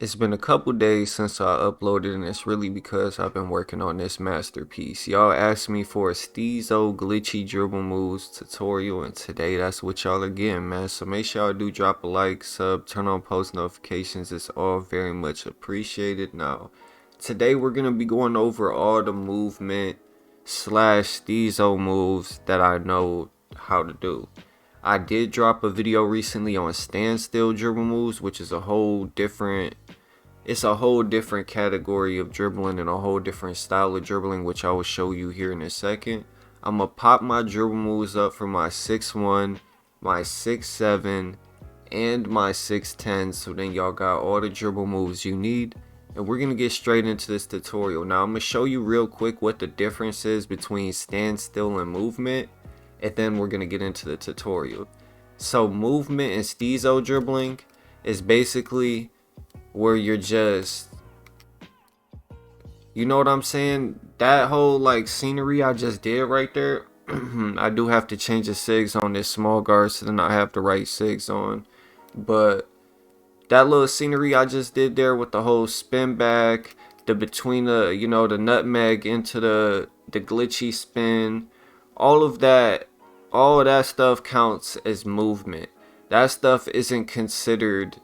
It's been a couple days since I uploaded, and it's really because I've been working on this masterpiece. Y'all asked me for a Steezo glitchy dribble moves tutorial, and today that's what y'all are getting, man. So make sure y'all do drop a like, sub, turn on post notifications. It's all very much appreciated. Now, today we're gonna be going over all the movement slash Steezo moves that I know how to do. I did drop a video recently on standstill dribble moves, which is a whole different category of dribbling and a whole different style of dribbling, which I will show you here in a second. I'm gonna pop my dribble moves up for my 6'1", my 6'7", and my 6'10", so then y'all got all the dribble moves you need. And we're gonna get straight into this tutorial. Now I'm gonna show you real quick what the difference is between standstill and movement, and then we're gonna get into the tutorial. So movement and Steezo dribbling is basically where you're just, you know what I'm saying, that whole like scenery I just did right there. I do have to change the sigs on this small guard so then I have the right sigs on, but that little scenery I just did there with the whole spin back, the between the, you know, the nutmeg into the glitchy spin, all of that, all of that stuff counts as movement. That stuff isn't considered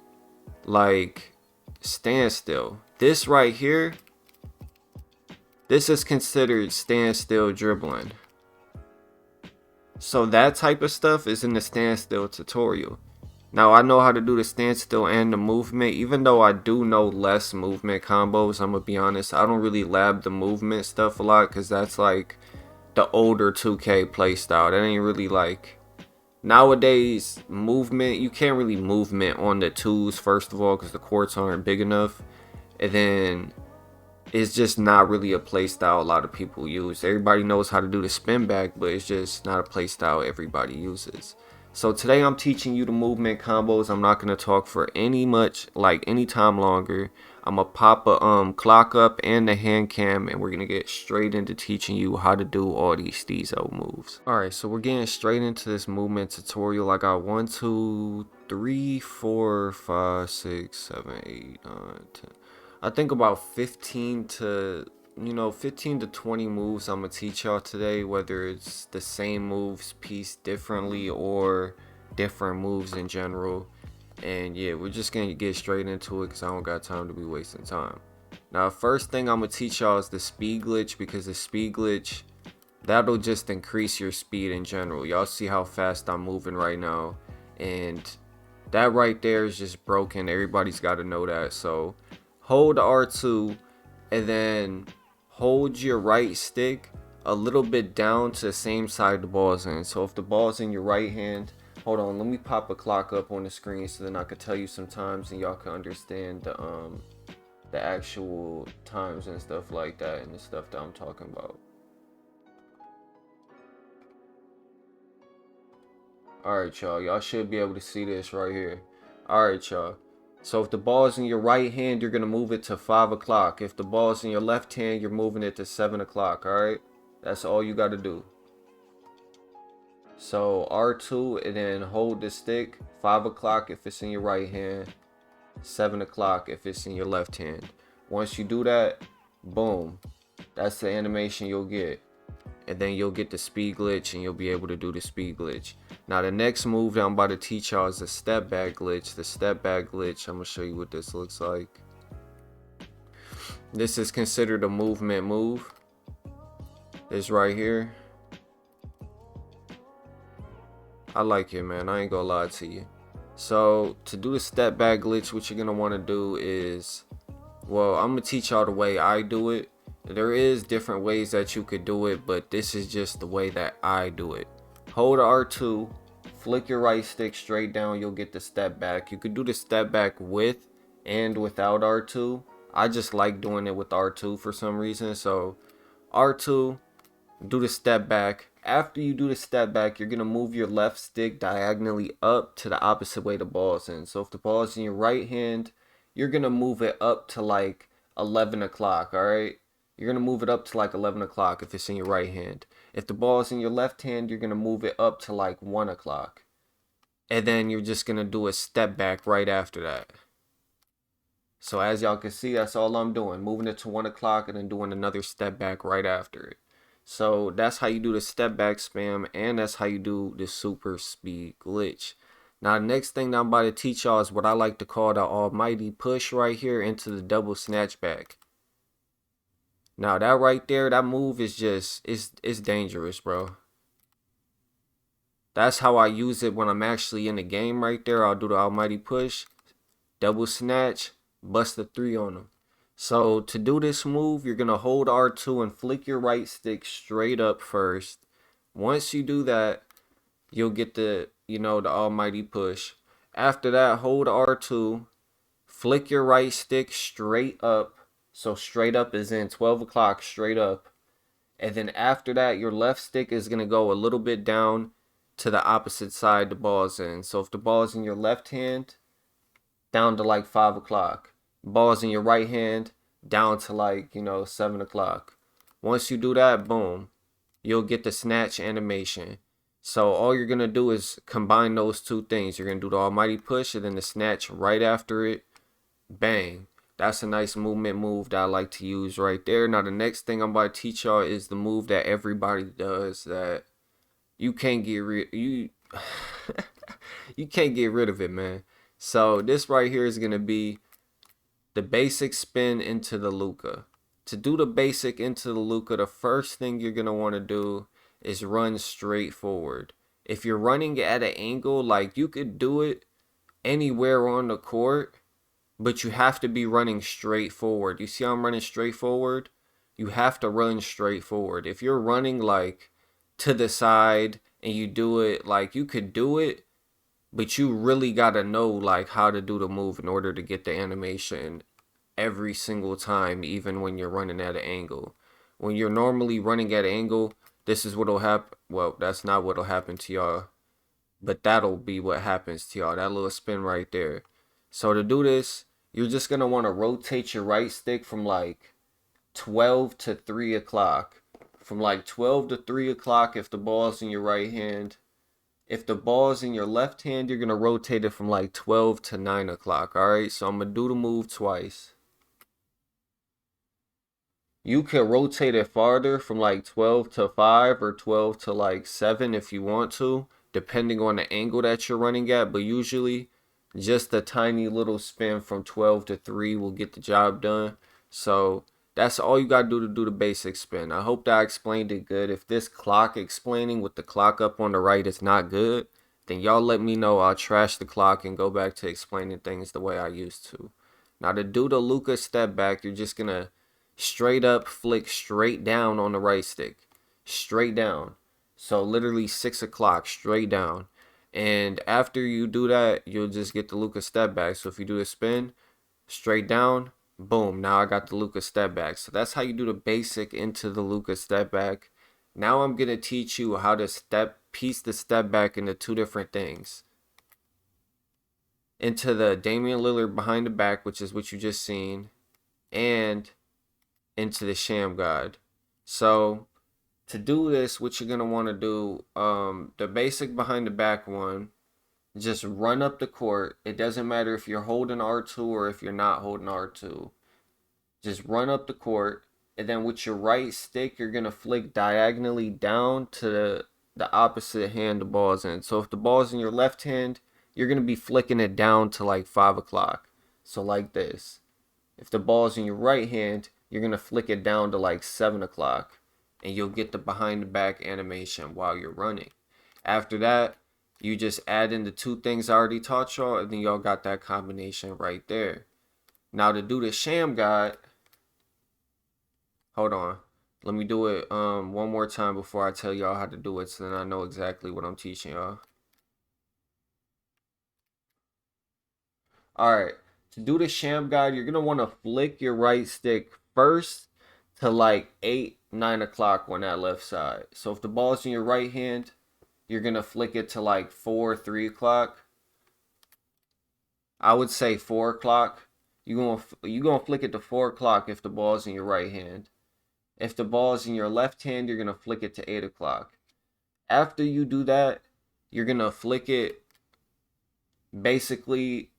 like standstill. This right here, this is considered standstill dribbling. So that type of stuff is in the standstill tutorial. Now I know how to do the standstill and the movement, even though I do know less movement combos. I'm gonna be honest, I don't really lab the movement stuff a lot because that's like the older 2K playstyle. That ain't really like nowadays movement. You can't really movement on the twos, first of all, because the courts aren't big enough, and then it's just not really a play style a lot of people use. Everybody knows how to do the spin back, but it's just not a play style everybody uses. So today I'm teaching you the movement combos. I'm not going to talk for any time longer. I'm going to pop a clock up and the hand cam, and we're going to get straight into teaching you how to do all these Steezo moves. Alright, so we're getting straight into this movement tutorial. I got 1, 2, 3, 4, 5, 6, 7, 8, 9, 10. I think about 15 to 20 moves I'm gonna teach y'all today, whether it's the same moves pieced differently or different moves in general. And yeah, we're just gonna get straight into it because I don't got time to be wasting time. Now, first thing I'm gonna teach y'all is the speed glitch, because the speed glitch, that'll just increase your speed in general. Y'all see how fast I'm moving right now, and that right there is just broken. Everybody's got to know that. So hold R2 and then hold your right stick a little bit down to the same side the ball's in. So if the ball's in your right hand, hold on, let me pop a clock up on the screen so then I can tell you some times and y'all can understand the actual times and stuff like that and the stuff that I'm talking about. Alright, y'all should be able to see this right here. Alright, y'all. So if the ball is in your right hand, you're going to move it to 5 o'clock. If the ball is in your left hand, you're moving it to 7 o'clock, alright? That's all you got to do. So R2 and then hold the stick. 5 o'clock if it's in your right hand. 7 o'clock if it's in your left hand. Once you do that, boom. That's the animation you'll get. And then you'll get the speed glitch and you'll be able to do the speed glitch. Now the next move that I'm about to teach y'all is the step back glitch. The step back glitch, I'm gonna show you what this looks like. This is considered a movement move. This right here, I like it, man, I ain't gonna lie to you. So to do the step back glitch, what you're gonna want to do is, well, I'm gonna teach y'all the way I do it. There is different ways that you could do it, but this is just the way that I do it. Hold R2, flick your right stick straight down, you'll get the step back. You could do the step back with and without R2. I just like doing it with R2 for some reason. So R2, do the step back. After you do the step back, you're going to move your left stick diagonally up to the opposite way the ball's in. So if the ball's in your right hand, you're going to move it up to like 11 o'clock, alright? You're going to move it up to like 11 o'clock if it's in your right hand. If the ball is in your left hand, you're going to move it up to like 1 o'clock. And then you're just going to do a step back right after that. So as y'all can see, that's all I'm doing. Moving it to 1 o'clock and then doing another step back right after it. So that's how you do the step back spam, and that's how you do the super speed glitch. Now the next thing that I'm about to teach y'all is what I like to call the almighty push right here into the double snatch back. Now that right there, that move is just, it's dangerous, bro. That's how I use it when I'm actually in the game right there. I'll do the almighty push, double snatch, bust a 3 on them. So to do this move, you're going to hold R2 and flick your right stick straight up first. Once you do that, you'll get the, the almighty push. After that, hold R2, flick your right stick straight up. So straight up is in 12 o'clock, straight up. And then after that, your left stick is going to go a little bit down to the opposite side the ball's in. So if the ball's in your left hand, down to like 5 o'clock. Ball's in your right hand, down to like, 7 o'clock. Once you do that, boom, you'll get the snatch animation. So all you're going to do is combine those two things. You're going to do the almighty push and then the snatch right after it. Bang. That's a nice movement move that I like to use right there. Now the next thing I'm about to teach y'all is the move that everybody does that you can't get rid you you can't get rid of it, man. So this right here is gonna be the basic spin into the Luca. To do the basic into the Luca, the first thing you're gonna want to do is run straight forward. If you're running at an angle, like you could do it anywhere on the court, but you have to be running straight forward. You see how I'm running straight forward? You have to run straight forward. If you're running like to the side and you do it, like you could do it, but you really gotta know like how to do the move in order to get the animation every single time, even when you're running at an angle. When you're normally running at an angle, this is what'll happen. Well, that's not what'll happen to y'all, but that'll be what happens to y'all. That little spin right there. So to do this, you're just gonna want to rotate your right stick from like 12 to 3 o'clock. From like 12 to 3 o'clock if the ball's in your right hand. If the ball's in your left hand, you're going to rotate it from like 12 to 9 o'clock. Alright, so I'm going to do the move twice. You can rotate it farther from like 12 to 5 or 12 to like 7 if you want to, depending on the angle that you're running at. But usually, just a tiny little spin from 12 to 3 will get the job done. So that's all you gotta do the basic spin. I hope that I explained it good. If this clock explaining with the clock up on the right is not good, then y'all let me know. I'll trash the clock and go back to explaining things the way I used to. Now to do the Luca step back, you're just gonna straight up flick straight down on the right stick. Straight down. So literally 6 o'clock, straight down. And after you do that, you'll just get the Luca step back. So if you do a spin, straight down, boom, now I got the Luca step back. So that's how you do the basic into the Luca step back. Now I'm going to teach you how to piece the step back into two different things. Into the Damian Lillard behind the back, which is what you just seen, and into the sham god. So to do this, what you're going to want to do, the basic behind the back one, just run up the court. It doesn't matter if you're holding R2 or if you're not holding R2. Just run up the court, and then with your right stick, you're going to flick diagonally down to the opposite hand the ball's in. So if the ball's in your left hand, you're going to be flicking it down to like 5 o'clock. So like this. If the ball's in your right hand, you're going to flick it down to like 7 o'clock. And you'll get the behind the back animation while you're running. After that, you just add in the two things I already taught y'all, and then y'all got that combination right there. Now to do the sham god, hold on. Let me do it one more time before I tell y'all how to do it, so then I know exactly what I'm teaching y'all. Alright, to do the sham god, you're going to want to flick your right stick first to like 8, 9 o'clock on that left side. So if the ball's in your right hand, you're going to flick it to like 4, 3 o'clock. I would say 4 o'clock. You're gonna flick it to 4 o'clock if the ball's in your right hand. If the ball's in your left hand, you're going to flick it to 8 o'clock. After you do that, you're going to flick it basically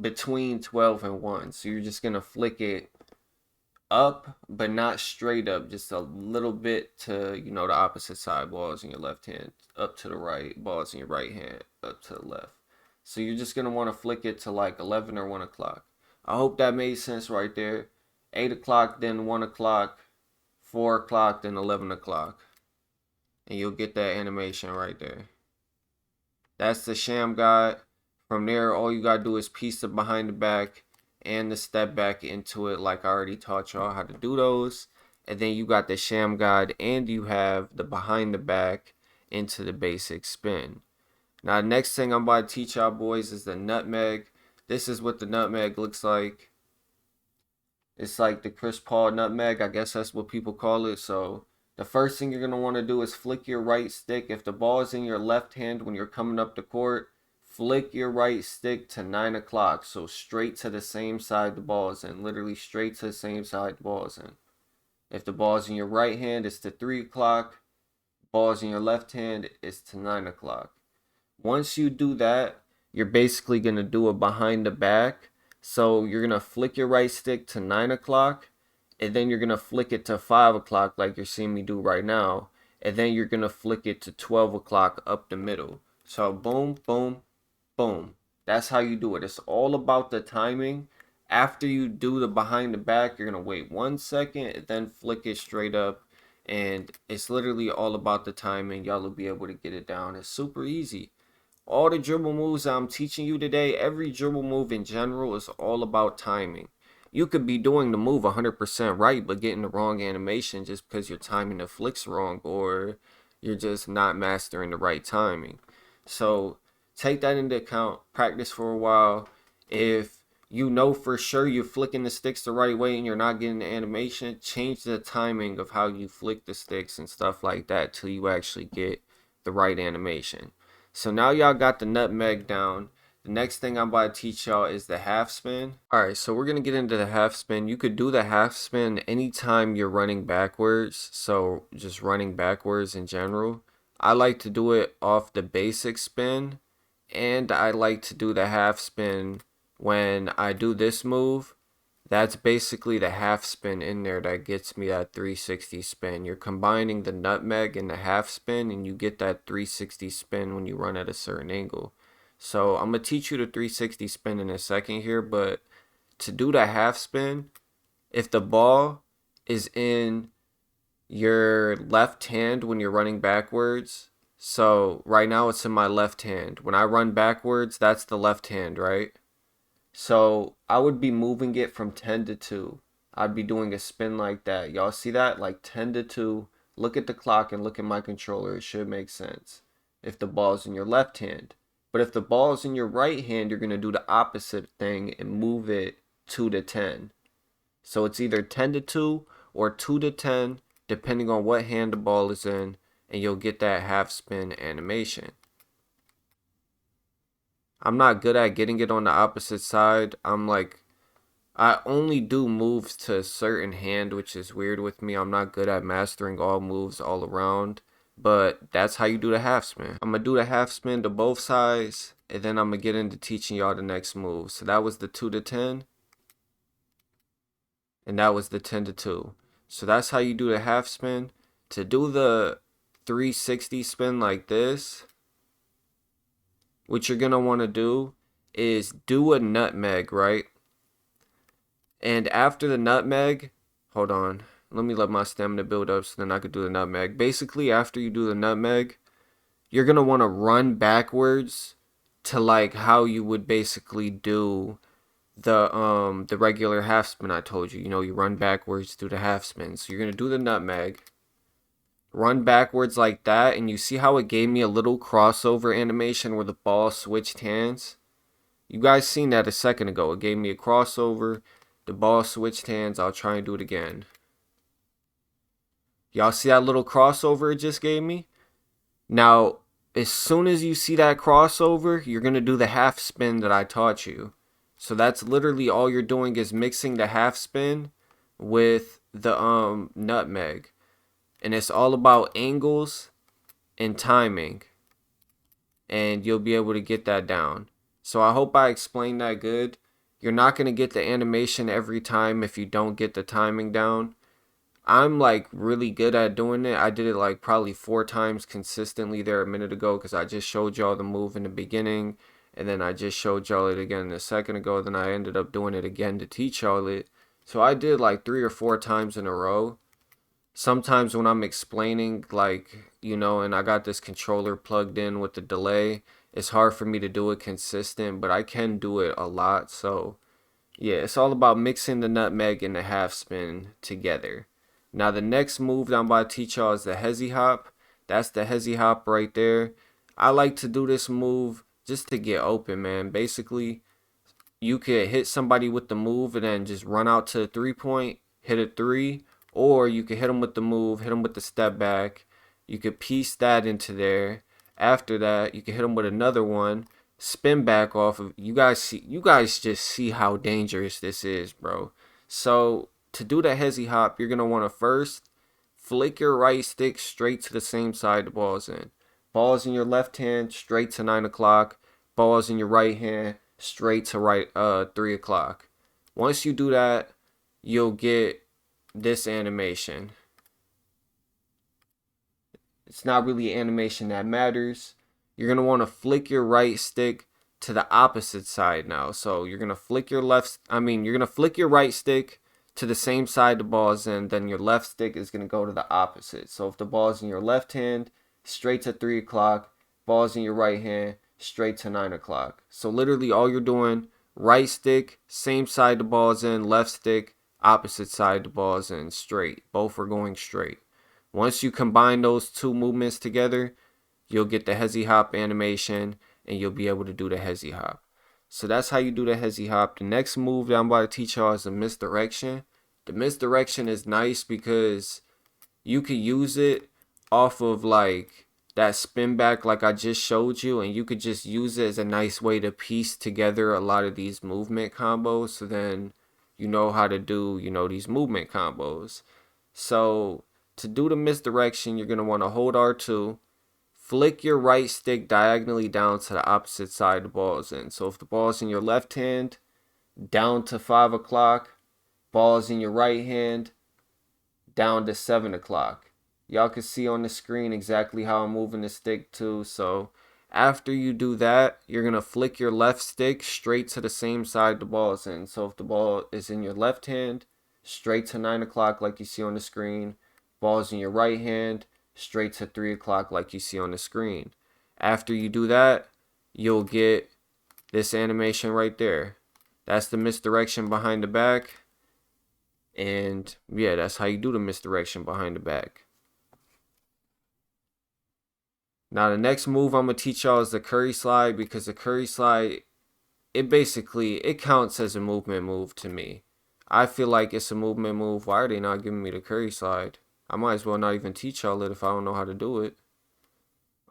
between 12 and 1. So you're just gonna flick it up, but not straight up, just a little bit to, you know, the opposite side. Balls in your left hand, up to the right. Balls in your right hand, up to the left. So you're just gonna want to flick it to like 11 or 1 o'clock. I hope that made sense right there. 8 o'clock, then 1 o'clock, 4 o'clock, then 11 o'clock. And you'll get that animation right there. That's the sham guide. From there, all you gotta do is piece the behind the back and the step back into it, like I already taught y'all how to do those. And then you got the sham guide and you have the behind the back into the basic spin. Now, the next thing I'm about to teach y'all boys is the nutmeg. This is what the nutmeg looks like. It's like the Chris Paul nutmeg. I guess that's what people call it. So the first thing you're going to want to do is flick your right stick. If the ball is in your left hand when you're coming up the court, flick your right stick to 9 o'clock. So straight to the same side the ball is in. Literally straight to the same side the ball is in. If the ball is in your right hand, it's to 3 o'clock. Ball is in your left hand, it's to 9 o'clock. Once you do that, you're basically going to do a behind the back. So you're going to flick your right stick to 9 o'clock. And then you're going to flick it to 5 o'clock like you're seeing me do right now. And then you're going to flick it to 12 o'clock up the middle. So boom, boom, boom. That's how you do it. It's all about the timing. After you do the behind the back, you're going to wait 1 second and then flick it straight up. And it's literally all about the timing. Y'all will be able to get it down. It's super easy. All the dribble moves I'm teaching you today, every dribble move in general is all about timing. You could be doing the move 100% right, but getting the wrong animation just because you're timing the flicks wrong, or you're just not mastering the right timing. So take that into account. Practice for a while. If you know for sure you're flicking the sticks the right way and you're not getting the animation, change the timing of how you flick the sticks and stuff like that till you actually get the right animation. So now y'all got the nutmeg down. The next thing I'm about to teach y'all is the half spin. Alright, so we're going to get into the half spin. You could do the half spin anytime you're running backwards. So just running backwards in general. I like to do it off the basic spin. And I like to do the half spin when I do this move. That's basically the half spin in there that gets me that 360 spin. You're combining the nutmeg and the half spin and you get that 360 spin when you run at a certain angle. So I'm going to teach you the 360 spin in a second here, but to do the half spin, if the ball is in your left hand when you're running backwards, so right now it's in my left hand. When I run backwards, that's the left hand, right? So I would be moving it from 10 to 2. I'd be doing a spin like that. Y'all see that? Like 10 to 2. Look at the clock and look at my controller. It should make sense if the ball's in your left hand. But if the ball's in your right hand, you're going to do the opposite thing and move it 2 to 10. So it's either 10 to 2 or 2 to 10, depending on what hand the ball is in, and you'll get that half spin animation. I'm not good at getting it on the opposite side. I only do moves to a certain hand, which is weird with me. I'm not good at mastering all moves all around, but that's how you do the half spin. I'm going to do the half spin to both sides, and then I'm going to get into teaching y'all the next move. So that was the 2 to 10, and that was the 10 to 2. So that's how you do the half spin. To do the 360 spin like this, what you're going to want to do is do a nutmeg, right? And after the nutmeg, hold on, let me let my stamina build up so then I could do the nutmeg. Basically, after you do the nutmeg, you're going to want to run backwards to like how you would basically do the regular half spin I told you. You know, you run backwards through the half spin. So you're going to do the nutmeg, run backwards like that, and you see how it gave me a little crossover animation where the ball switched hands? You guys seen that a second ago. It gave me a crossover, the ball switched hands. I'll try and do it again. Y'all see that little crossover it just gave me? Now, as soon as you see that crossover, you're going to do the half spin that I taught you. So that's literally all you're doing is mixing the half spin with the nutmeg. And it's all about angles and timing. And you'll be able to get that down. So I hope I explained that good. you're not going to get the animation every time if you don't get the timing down. I'm like really good at doing it. I did it like probably 4 times consistently there a minute ago because I just showed y'all the move in the beginning, and then I just showed y'all it again a second ago. Then I ended up doing it again to teach y'all it. So I did like 3 or 4 times in a row. Sometimes when I'm explaining, like, and I got this controller plugged in with the delay, it's hard for me to do it consistent, but I can do it a lot. So yeah, it's all about mixing the nutmeg and the half spin together. Now the next move that I'm about to teach y'all is the Hesi hop. That's the Hesi hop right there. I like to do this move just to get open, man. Basically, you could hit somebody with the move and then just run out to the 3 point, hit a three, or you could hit them with the move, hit them with the step back. You could piece that into there. After that, you can hit them with another one, spin back off of. You guys just see how dangerous this is, bro. So to do the Hesi hop, you're gonna want to first flick your right stick straight to the same side the ball's in. Ball's in your left hand, straight to 9 o'clock. Ball's in your right hand, straight to 3 o'clock. Once you do that, you'll get this animation. It's not really animation that matters. You're going to want to flick your right stick to the opposite side now. So you're going to flick your you're going to flick your right stick to the same side the ball is in, then your left stick is going to go to the opposite. So if the ball is in your left hand, straight to 3 o'clock, ball's in your right hand, straight to 9 o'clock. So literally all you're doing, right stick, same side the ball is in, left stick, opposite side the ball is in, straight. Both are going straight. Once you combine those two movements together, you'll get the Hesi hop animation and you'll be able to do the Hesi hop. So that's how you do the Hesi hop. The next move that I'm about to teach y'all is the misdirection. The misdirection is nice because you could use it off of like that spin back like I just showed you, and you could just use it as a nice way to piece together a lot of these movement combos, so then you know how to do, these movement combos. So to do the misdirection, you're going to want to hold R2, flick your right stick diagonally down to the opposite side the ball is in. So if the ball is in your left hand, down to 5 o'clock, ball is in your right hand, down to 7 o'clock. Y'all can see on the screen exactly how I'm moving the stick too. So after you do that, you're going to flick your left stick straight to the same side the ball is in. So if the ball is in your left hand, straight to 9 o'clock like you see on the screen. Ball's in your right hand, straight to 3 o'clock like you see on the screen. After you do that, you'll get this animation right there. That's the misdirection behind the back. And yeah, that's how you do the misdirection behind the back. Now the next move I'm going to teach y'all is the curry slide, because the curry slide, it counts as a movement move to me. I feel like it's a movement move. Why are they not giving me the curry slide? I might as well not even teach y'all it if I don't know how to do it.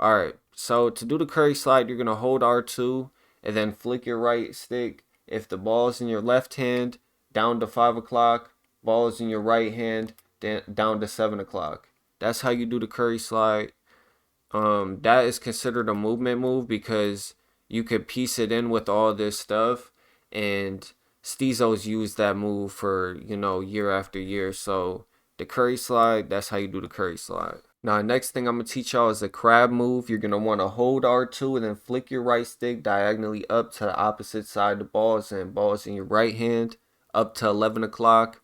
Alright, so to do the curry slide, you're going to hold R2 and then flick your right stick. If the ball's in your left hand, down to 5 o'clock. Ball's in your right hand, down to 7 o'clock. That's how you do the curry slide. That is considered a movement move because you could piece it in with all this stuff, and Steezo's used that move for, year after year. So the curry slide, that's how you do the curry slide. Now, next thing I'm going to teach y'all is a crab move. You're going to want to hold R2 and then flick your right stick diagonally up to the opposite side of the balls, and balls in your right hand up to 11 o'clock.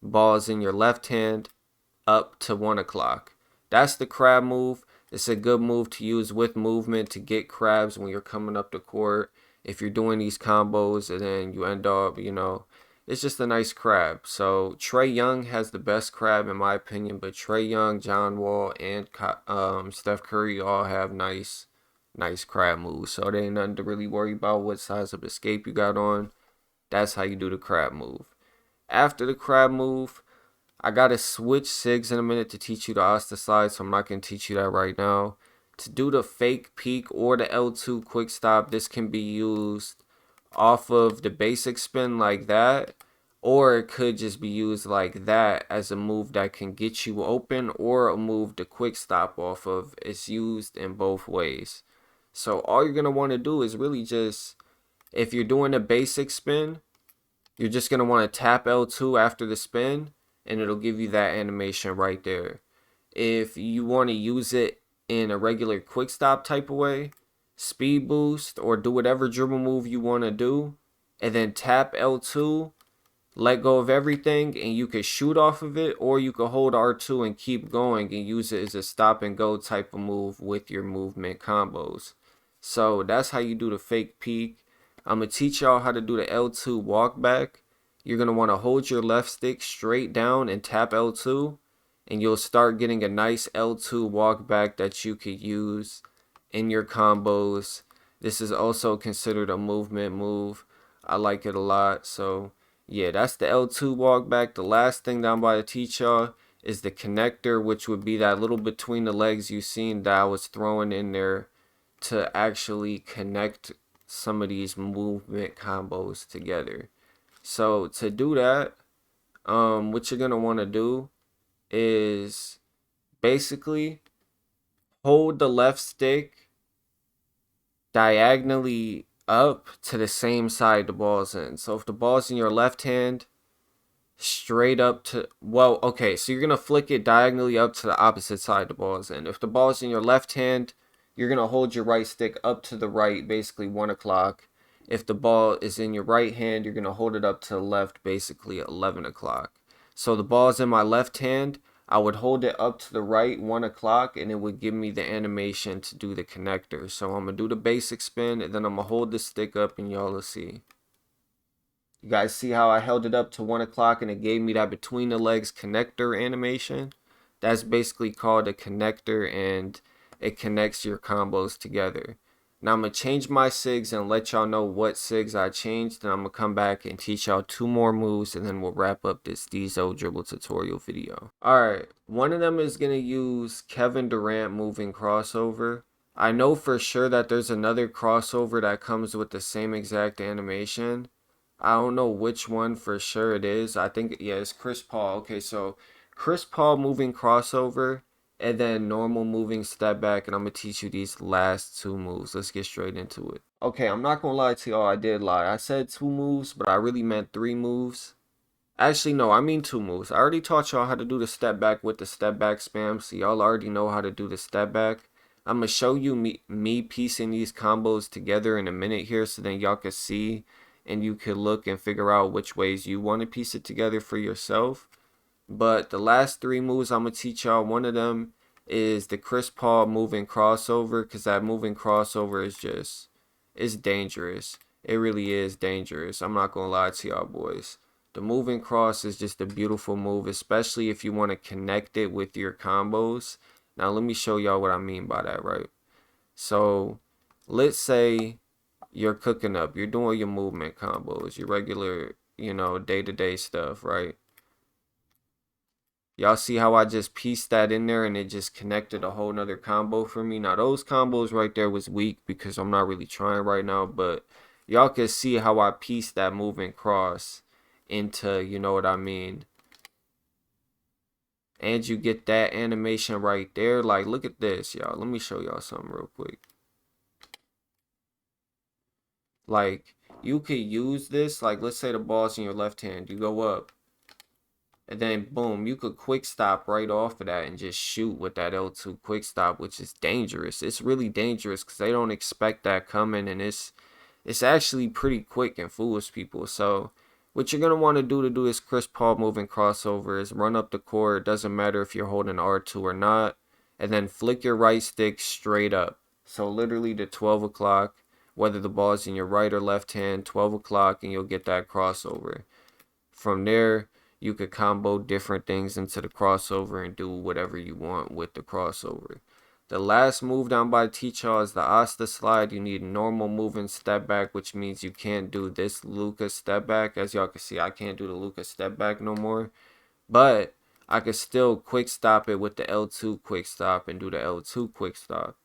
Balls in your left hand up to 1 o'clock. That's the crab move. It's a good move to use with movement to get crabs when you're coming up the court. If you're doing these combos and then you end up, it's just a nice crab. So Trae Young has the best crab in my opinion, but Trae Young, John Wall, and Steph Curry all have nice crab moves. So there ain't nothing to really worry about what size of escape you got on. That's how you do the crab move. After the crab move, I gotta switch SIGs in a minute to teach you the Asta slide, so I'm not gonna teach you that right now. To do the fake peek or the L2 quick stop, this can be used off of the basic spin like that, or it could just be used like that as a move that can get you open, or a move to quick stop off of. It's used in both ways. So all you're gonna want to do is really just, if you're doing a basic spin, You're just going to want to tap L2 after the spin, and it'll give you that animation right there. If you want to use it in a regular quick stop type of way, speed boost, or do whatever dribble move you want to do, and then tap L2, let go of everything, and you could shoot off of it, or you could hold R2 and keep going and use it as a stop and go type of move with your movement combos. So that's how you do the fake peek. I'm going to teach y'all how to do the L2 walk back. You're going to want to hold your left stick straight down and tap L2, and you'll start getting a nice L2 walk back that you could use in your combos. This is also considered a movement move. I like it a lot. So yeah, that's the L2 walk back. The last thing that I'm about to teach y'all is the connector, which would be that little between the legs you seen that I was throwing in there to actually connect some of these movement combos together. So to do that, what you're gonna want to do is basically hold the left stick diagonally up to the same side the ball's in. So if the ball's in your left hand, straight up to, well, okay, so you're going to flick it diagonally up to the opposite side the ball is in. If the ball is in your left hand, you're going to hold your right stick up to the right, basically 1 o'clock. If the ball is in your right hand, you're going to hold it up to the left, basically 11 o'clock. So the ball is in my left hand, I would hold it up to the right 1 o'clock, and it would give me the animation to do the connector. So I'm going to do the basic spin, and then I'm going to hold the stick up, and y'all will see. You guys see how I held it up to 1 o'clock and it gave me that between the legs connector animation? That's basically called a connector, and it connects your combos together. Now I'm going to change my SIGs and let y'all know what SIGs I changed. Then I'm going to come back and teach y'all 2 more moves, and then we'll wrap up this Steezo dribble tutorial video. Alright, one of them is going to use Kevin Durant moving crossover. I know for sure that there's another crossover that comes with the same exact animation. I don't know which one for sure it is. I think, yeah, it's Chris Paul. Okay, so Chris Paul moving crossover and then normal moving step back. And I'm going to teach you these last 2 moves. Let's get straight into it. Okay, I'm not going to lie to y'all. I did lie. I said 2 moves, but I really meant 3 moves. Actually, no, I mean 2 moves. I already taught y'all how to do the step back with the step back spam. So y'all already know how to do the step back. I'm going to show you me piecing these combos together in a minute here, so then y'all can see and you could look and figure out which ways you want to piece it together for yourself. But the last 3 moves I'm going to teach y'all, one of them is the Chris Paul moving crossover, because that moving crossover is just, it's dangerous. It really is dangerous. I'm not going to lie to y'all boys. The moving cross is just a beautiful move, especially if you want to connect it with your combos. Now let me show y'all what I mean by that, right? So let's say you're cooking up, you're doing your movement combos, your regular, day-to-day stuff, right? Y'all see how I just pieced that in there and it just connected a whole nother combo for me? Now those combos right there was weak because I'm not really trying right now, but y'all can see how I pieced that moving cross into, you know what I mean? And you get that animation right there. Like, look at this, y'all. Let me show y'all something real quick. Like, you could use this, like, let's say the ball's in your left hand, you go up, and then boom, you could quick stop right off of that and just shoot with that L2 quick stop, which is dangerous. It's really dangerous because they don't expect that coming, and it's actually pretty quick and fools people. So what you're going to want to do this Chris Paul moving crossover is run up the court. It doesn't matter if you're holding R2 or not, and then flick your right stick straight up. So literally to 12 o'clock, whether the ball is in your right or left hand, 12 o'clock, and you'll get that crossover. From there, you could combo different things into the crossover and do whatever you want with the crossover. The last move that I'm about to teach y'all is the Asta slide. You need normal moving step back, which means you can't do this Luca step back. As y'all can see, I can't do the Luca step back no more. But I could still quick stop it with the L2 quick stop and do the L2 quick stop.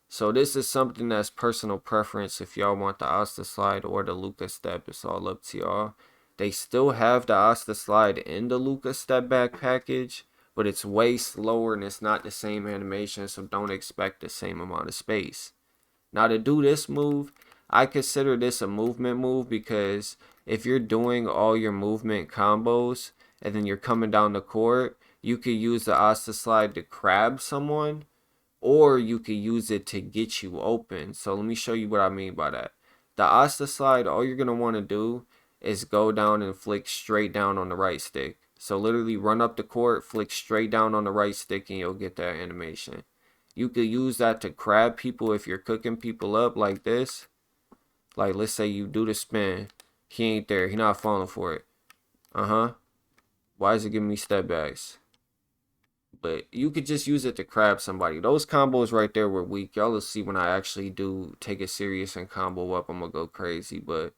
So this is something that's personal preference. If y'all want the Asta slide or the Luca step, it's all up to y'all. They still have the Asta slide in the Luca step back package, but it's way slower and it's not the same animation, so don't expect the same amount of space. Now to do this move, I consider this a movement move because if you're doing all your movement combos and then you're coming down the court, you could use the Asta slide to crab someone, or you could use it to get you open. So let me show you what I mean by that. The Asta slide, all you're going to want to do is go down and flick straight down on the right stick. So literally run up the court, flick straight down on the right stick, and you'll get that animation. You could use that to crab people if you're cooking people up like this. Like, let's say you do the spin. He ain't there. He not falling for it. Why is it giving me step backs? But you could just use it to crab somebody. Those combos right there were weak. Y'all will see when I actually do take it serious and combo up, I'm going to go crazy. But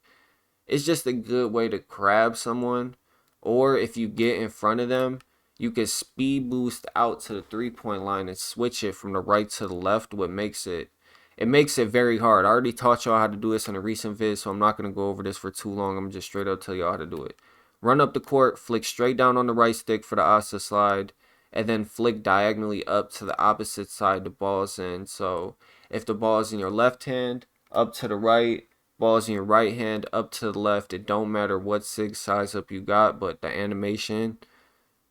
it's just a good way to crab someone. Or if you get in front of them, you can speed boost out to the 3-point line and switch it from the right to the left, what makes it very hard. I already taught y'all how to do this in a recent vid, so I'm not going to go over this for too long. I'm just straight up tell y'all how to do it. Run up the court, flick straight down on the right stick for the Asta slide, and then flick diagonally up to the opposite side the ball's in. So if the ball's in your left hand, up to the right, ball's in your right hand, up to the left. It don't matter what sig size up you got, but the animation,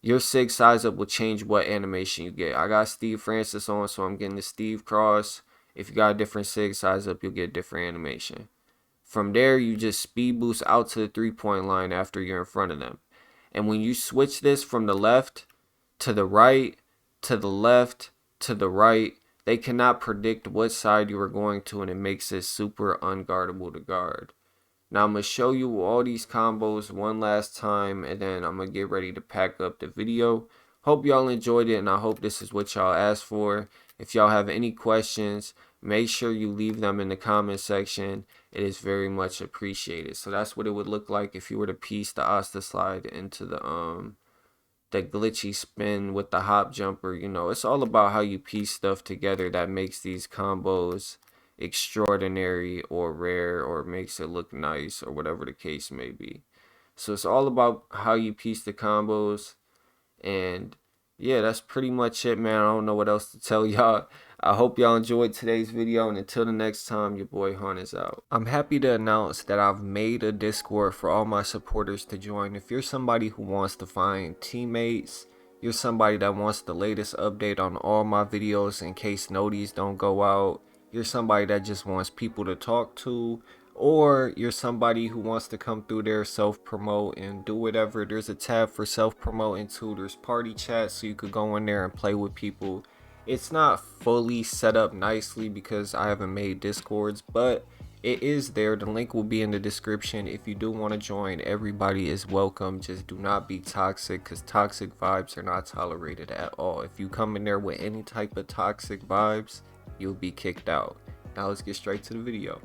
your sig size up will change what animation you get. I got Steve Francis on, so I'm getting the Steve Cross. If you got a different sig size up, you'll get different animation. From there, you just speed boost out to the 3-point line after you're in front of them. And when you switch this from the left to the right, to the left, to the right, they cannot predict what side you are going to, and it makes it super unguardable to guard. Now I'm going to show you all these combos one last time, and then I'm going to get ready to pack up the video. Hope y'all enjoyed it, and I hope this is what y'all asked for. If y'all have any questions, make sure you leave them in the comment section. It is very much appreciated. So that's what it would look like if you were to piece the Asta slide into the glitchy spin with the hop jumper. You know, it's all about how you piece stuff together that makes these combos extraordinary or rare, or makes it look nice, or whatever the case may be. So it's all about how you piece the combos. And yeah, that's pretty much it, man. I don't know what else to tell y'all. I hope y'all enjoyed today's video, and until the next time, your boy Hunt is out. I'm happy to announce that I've made a Discord for all my supporters to join. If you're somebody who wants to find teammates, you're somebody that wants the latest update on all my videos in case noties don't go out, you're somebody that just wants people to talk to, or you're somebody who wants to come through there, self-promote and do whatever, there's a tab for self-promoting too. There's party chat, so you could go in there and play with people. It's not fully set up nicely because I haven't made Discords, but it is there. The link will be in the description. If you do want to join, everybody is welcome. Just do not be toxic, because toxic vibes are not tolerated at all. If you come in there with any type of toxic vibes, you'll be kicked out. Now let's get straight to the video.